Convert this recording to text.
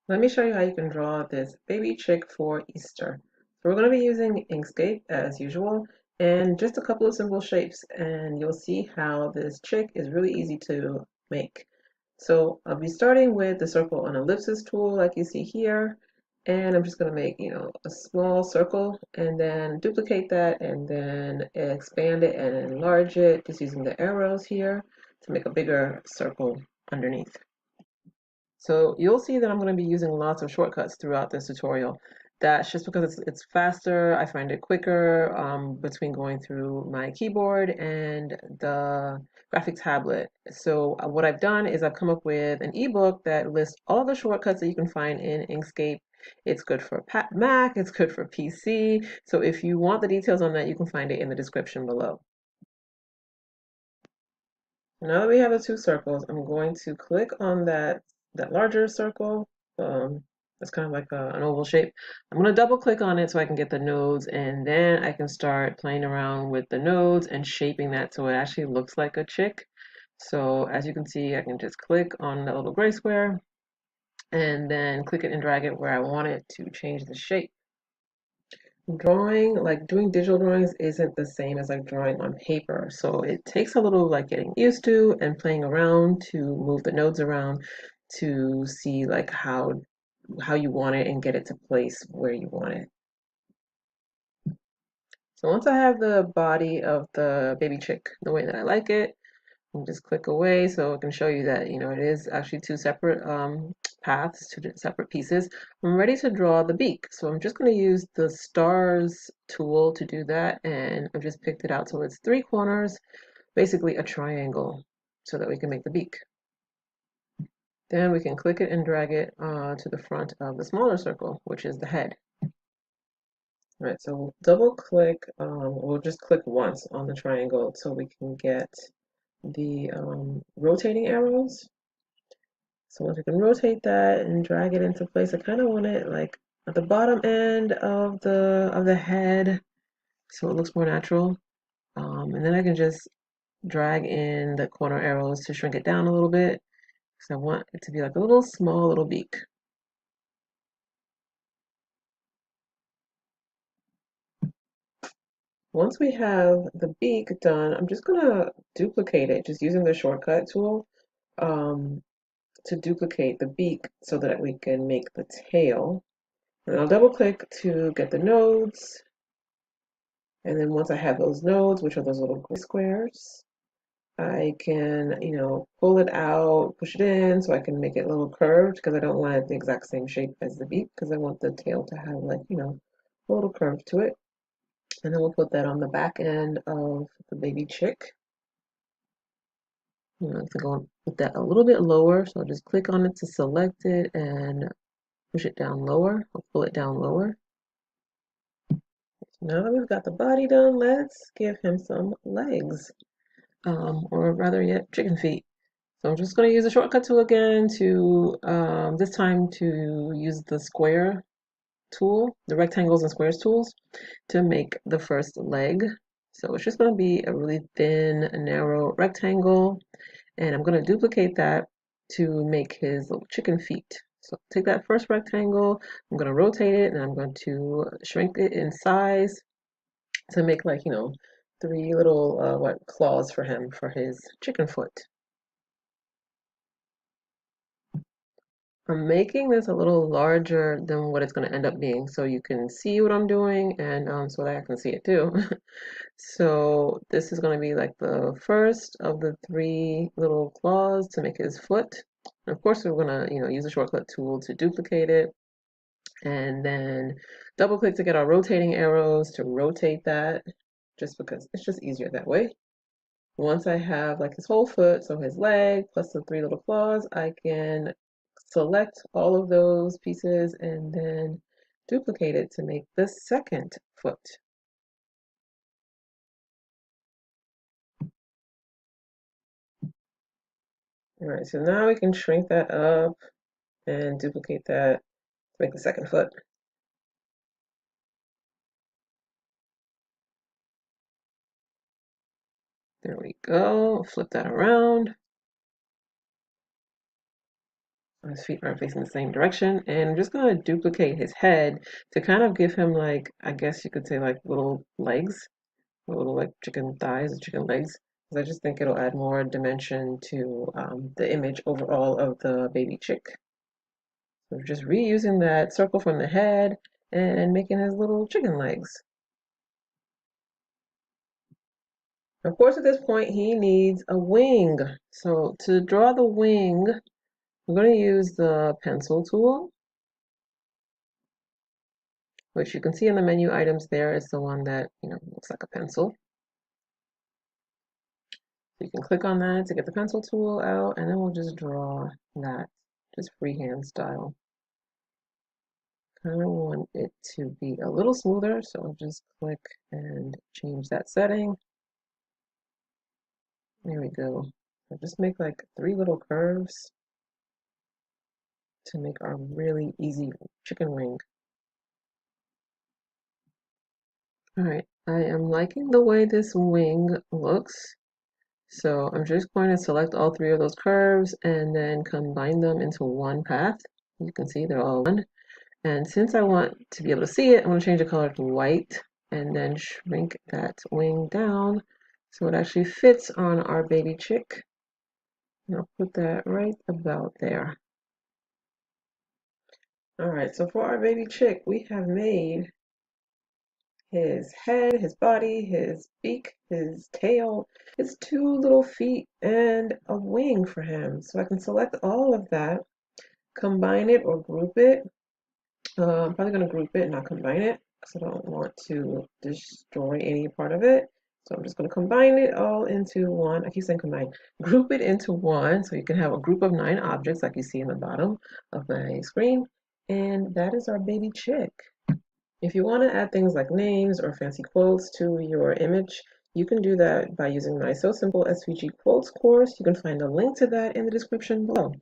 Let me show you how you can draw this baby chick for Easter. So we're going to be using Inkscape as usual and just a couple of simple shapes, and you'll see how this chick is really easy to make. So I'll be starting with the circle on ellipsis tool like you see here, and I'm just going to make, a small circle and then duplicate that and then expand it and enlarge it just using the arrows here to make a bigger circle underneath. So you'll see that I'm going to be using lots of shortcuts throughout this tutorial. That's just because it's faster. I find it quicker between going through my keyboard and the graphic tablet. So what I've done is I've come up with an ebook that lists all the shortcuts that you can find in Inkscape. It's good for Mac, it's good for PC. So if you want the details on that, you can find it in the description below. Now that we have the two circles, I'm going to click on that larger circle. It's kind of like an oval shape. I'm going to double click on it so I can get the nodes, and then I can start playing around with the nodes and shaping that so it actually looks like a chick. So as you can see, I can just click on that little gray square and then click it and drag it where I want it to change the shape. Drawing, like doing digital drawings, isn't the same as like drawing on paper. So it takes a little like getting used to and playing around to move the nodes around to see like how you want it and get it to place where you want it. So once I have the body of the baby chick the way that I like it, and just click away so I can show you that, it is actually two separate paths, two separate pieces. I'm ready to draw the beak. So I'm just going to use the stars tool to do that. And I've just picked it out so it's three corners, basically a triangle, so that we can make the beak. Then we can click it and drag it to the front of the smaller circle, which is the head. All right, so we'll double click, we'll just click once on the triangle so we can get the rotating arrows. So once we can rotate that and drag it into place, I kind of want it like at the bottom end of the head, so it looks more natural. And then I can just drag in the corner arrows to shrink it down a little bit because I want it to be like a little small little beak. Once we have the beak done, I'm just gonna duplicate it just using the shortcut tool um, to duplicate the beak so that we can make the tail. And I'll double click to get the nodes. And then once I have those nodes, which are those little gray squares, I can, pull it out, push it in so I can make it a little curved because I don't want it the exact same shape as the beak because I want the tail to have like, a little curve to it. And then we'll put that on the back end of the baby chick. I'm going to go and put that a little bit lower. So I'll just click on it to select it and push it down lower. I'll pull it down lower. Now that we've got the body done, let's give him some legs. Or rather yet, chicken feet. So I'm just going to use the shortcut tool again to, this time to use the square tool, the rectangles and squares tools to make the first leg. So it's just going to be a really thin, narrow rectangle. And I'm going to duplicate that to make his little chicken feet. So take that first rectangle, I'm going to rotate it and I'm going to shrink it in size to make like, three little claws for him for his chicken foot. I'm making this a little larger than what it's going to end up being so you can see what I'm doing and so that I can see it too. So this is going to be like the first of the three little claws to make his foot. And of course we're going to, use the shortcut tool to duplicate it and then double click to get our rotating arrows to rotate that just because it's just easier that way. Once I have like his whole foot, so his leg plus the three little claws, I can select all of those pieces and then duplicate it to make the second foot. All right, so now we can shrink that up and duplicate that to make the second foot. There we go. Flip that around. His feet are facing the same direction, and I'm just going to duplicate his head to kind of give him, like, I guess you could say, like little legs, little like chicken thighs or chicken legs, because I just think it'll add more dimension to the image overall of the baby chick. So just reusing that circle from the head and making his little chicken legs. Of course, at this point, he needs a wing. So to draw the wing, I'm going to use the pencil tool, which you can see in the menu items there is the one that, looks like a pencil. So you can click on that to get the pencil tool out, and then we'll just draw that, just freehand style. Kind of want it to be a little smoother, so I'll just click and change that setting. There we go. So just make like 3 little curves to make our really easy chicken wing. All right, I am liking the way this wing looks. So I'm just going to select all 3 of those curves and then combine them into one path. You can see they're all one. And since I want to be able to see it, I'm going to change the color to white and then shrink that wing down so it actually fits on our baby chick. And I'll put that right about there. All right, so for our baby chick, we have made his head, his body, his beak, his tail, his 2 little feet, and a wing for him. So I can select all of that, combine it or group it. I'm probably going to group it and not combine it because I don't want to destroy any part of it. So I'm just going to combine it all into one. I keep saying combine. Group it into one so you can have a group of 9 objects like you see in the bottom of my screen. And that is our baby chick. If you want to add things like names or fancy quotes to your image, you can do that by using my So Simple SVG Quotes course. You can find a link to that in the description below.